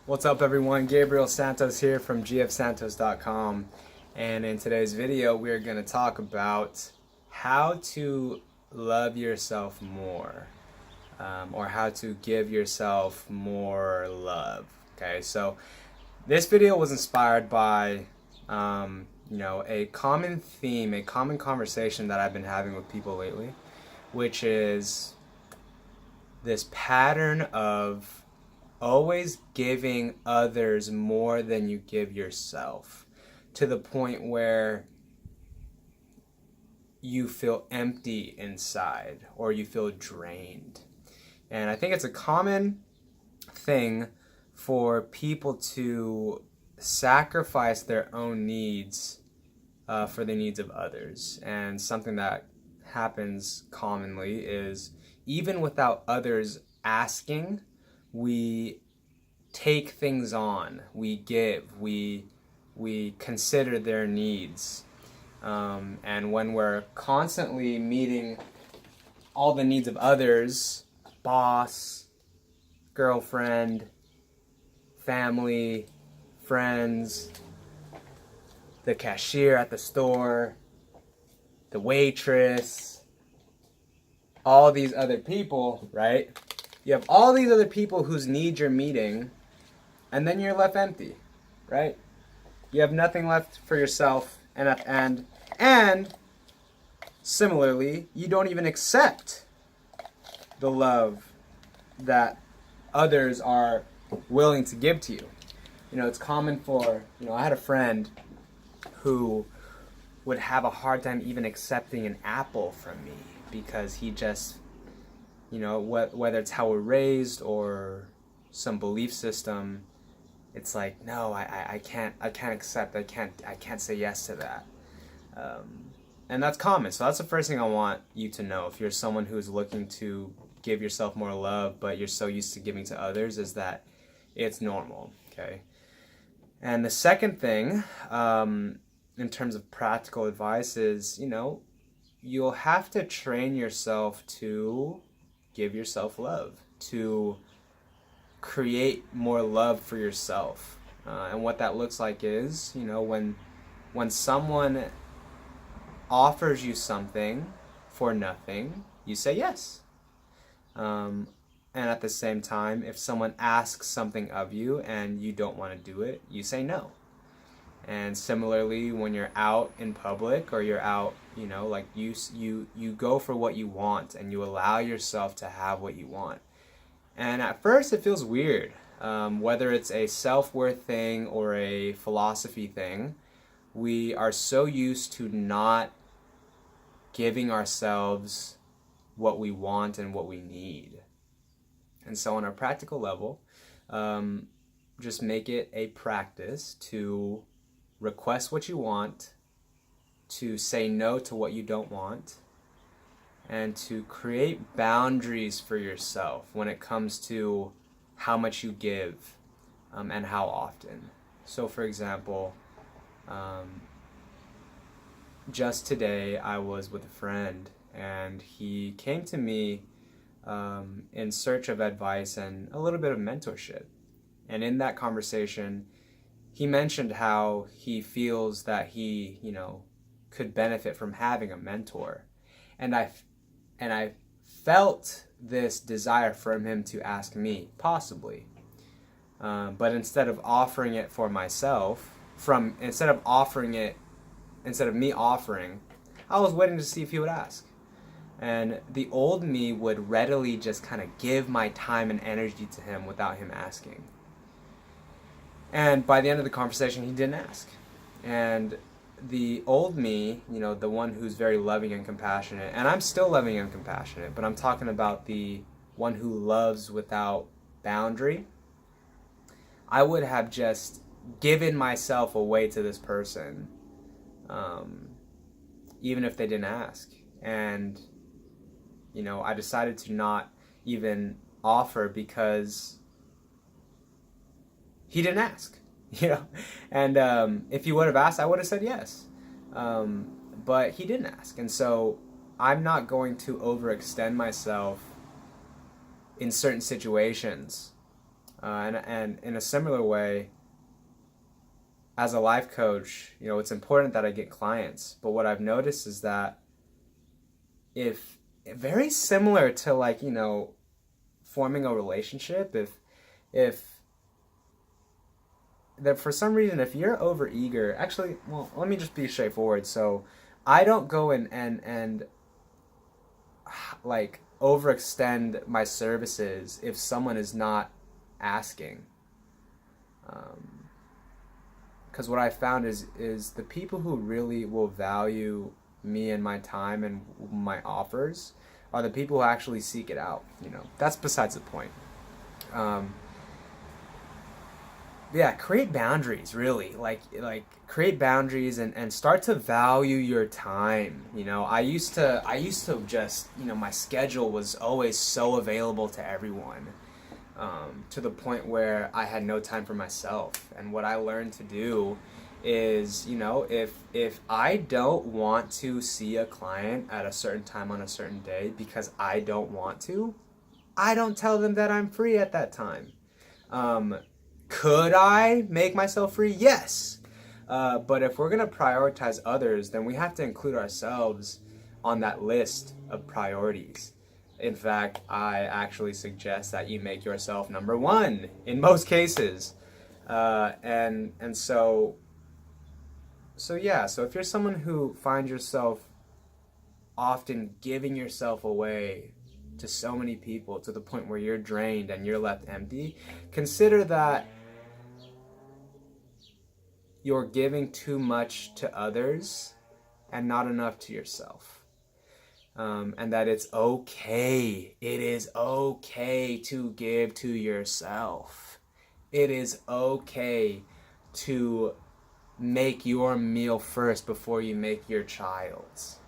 What's up everyone, Gabriel Santos here from gfsantos.com, and in today's video we're going to talk about how to love yourself more, or how to give yourself more love. Okay, so this video was inspired by a common theme, a common conversation that I've been having with people lately, which is this pattern of always giving others more than you give yourself, to the point where you feel empty inside or you feel drained. And I think it's a common thing for people to sacrifice their own needs for the needs of others. And something that happens commonly is, even without others asking, we take things on, we give, we consider their needs. And when we're constantly meeting all the needs of others, boss, girlfriend, family, friends, the cashier at the store, the waitress, all these other people, right? You have all these other people whose needs you're meeting, and then you're left empty, right? You have nothing left for yourself, and similarly, you don't even accept the love that others are willing to give to you. You know, it's common for, I had a friend who would have a hard time even accepting an apple from me, because he just, whether it's how we're raised or some belief system, it's like, no, I can't accept, I can't say yes to that. And that's common. So that's the first thing I want you to know, if you're someone who's looking to give yourself more love, but you're so used to giving to others, is that it's normal, okay? And the second thing, in terms of practical advice, is, you'll have to train yourself to give yourself love, to create more love for yourself. And what that looks like is, when someone offers you something for nothing, you say yes. And at the same time, if someone asks something of you and you don't want to do it, you say no. And similarly, when you're out in public, or you're out, like you go for what you want, and you allow yourself to have what you want. And at first it feels weird, whether it's a self-worth thing or a philosophy thing. We are so used to not giving ourselves what we want and what we need. And so on a practical level, just make it a practice to request what you want, to say no to what you don't want, and to create boundaries for yourself when it comes to how much you give, and how often. So for example, just today I was with a friend, and he came to me in search of advice and a little bit of mentorship. And in that conversation, he mentioned how he feels that he, could benefit from having a mentor. And I felt this desire from him to ask me, possibly. But instead of offering it for myself, instead of me offering, I was waiting to see if he would ask. And the old me would readily just kind of give my time and energy to him without him asking. And by the end of the conversation, he didn't ask. And the old me, the one who's very loving and compassionate, and I'm still loving and compassionate, but I'm talking about the one who loves without boundary, I would have just given myself away to this person, even if they didn't ask. And, I decided to not even offer because he didn't ask, and if he would have asked, I would have said yes, but he didn't ask. And so I'm not going to overextend myself in certain situations, And in a similar way, as a life coach, it's important that I get clients. But what I've noticed is that if very similar to like, forming a relationship, if that for some reason, if you're over eager, actually, well, let me just be straightforward. So I don't go and like overextend my services if someone is not asking. Because what I found is the people who really will value me and my time and my offers are the people who actually seek it out. That's besides the point. Yeah, create boundaries, really. Like create boundaries and start to value your time. I used to just, my schedule was always so available to everyone, to the point where I had no time for myself. And what I learned to do is, if I don't want to see a client at a certain time on a certain day because I don't want to, I don't tell them that I'm free at that time. Could I make myself free? Yes. But if we're going to prioritize others, then we have to include ourselves on that list of priorities. In fact, I actually suggest that you make yourself number one in most cases. And so yeah, so if you're someone who finds yourself often giving yourself away to so many people to the point where you're drained and you're left empty, consider that you're giving too much to others and not enough to yourself. And that it's okay. It is okay to give to yourself. It is okay to make your meal first before you make your child's.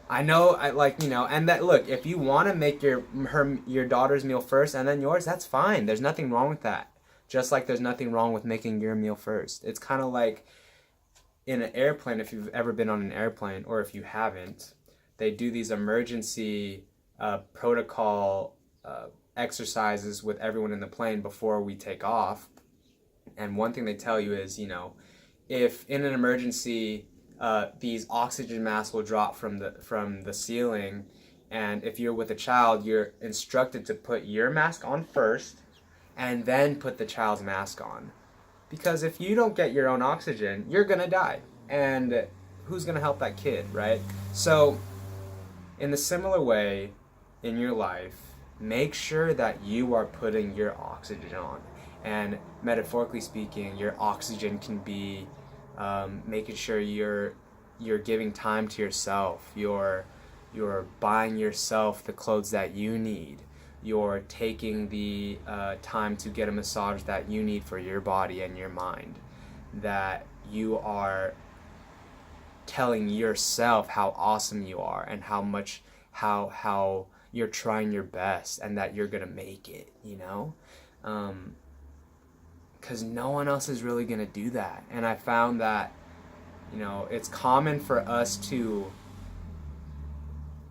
I know, and that, look, if you want to make your daughter's meal first and then yours, that's fine. There's nothing wrong with that. Just like there's nothing wrong with making your meal first. It's kind of like in an airplane, if you've ever been on an airplane, or if you haven't, they do these emergency protocol exercises with everyone in the plane before we take off. And one thing they tell you is, if in an emergency, these oxygen masks will drop from the ceiling, and if you're with a child, you're instructed to put your mask on first and then put the child's mask on. Because if you don't get your own oxygen, you're gonna die. And who's gonna help that kid, right? So in a similar way, in your life, make sure that you are putting your oxygen on. And metaphorically speaking, your oxygen can be making sure you're giving time to yourself. You're buying yourself the clothes that you need. You're taking the time to get a massage that you need for your body and your mind. That you are telling yourself how awesome you are and how you're trying your best and that you're gonna make it, because no one else is really gonna do that. And I found that it's common for us to,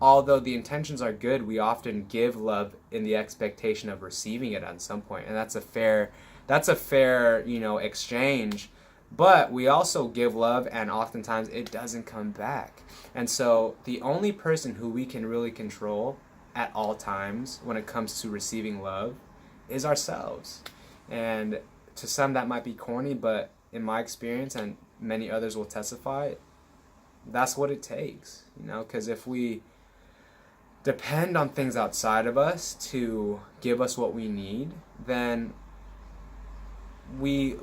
although the intentions are good, we often give love in the expectation of receiving it at some point, and that's a fair exchange. But we also give love, and oftentimes it doesn't come back. And so the only person who we can really control at all times when it comes to receiving love is ourselves. And to some that might be corny, but in my experience, and many others will testify, that's what it takes. Because if we depend on things outside of us to give us what we need, then we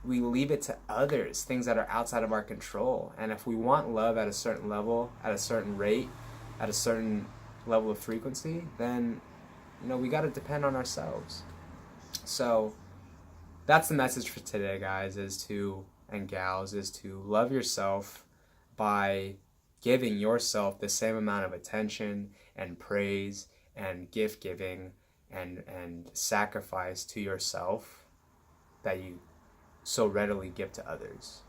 leave it to others, things that are outside of our control. And if we want love at a certain level, at a certain rate, at a certain level of frequency, then we got to depend on ourselves. So that's the message for today, guys, and gals, is to love yourself by giving yourself the same amount of attention and praise and gift giving and sacrifice to yourself that you so readily give to others.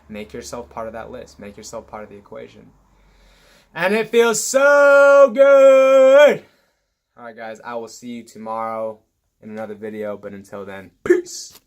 Make yourself part of that list. Make yourself part of the equation. And it feels so good. All right, guys, I will see you tomorrow in another video. But until then, peace.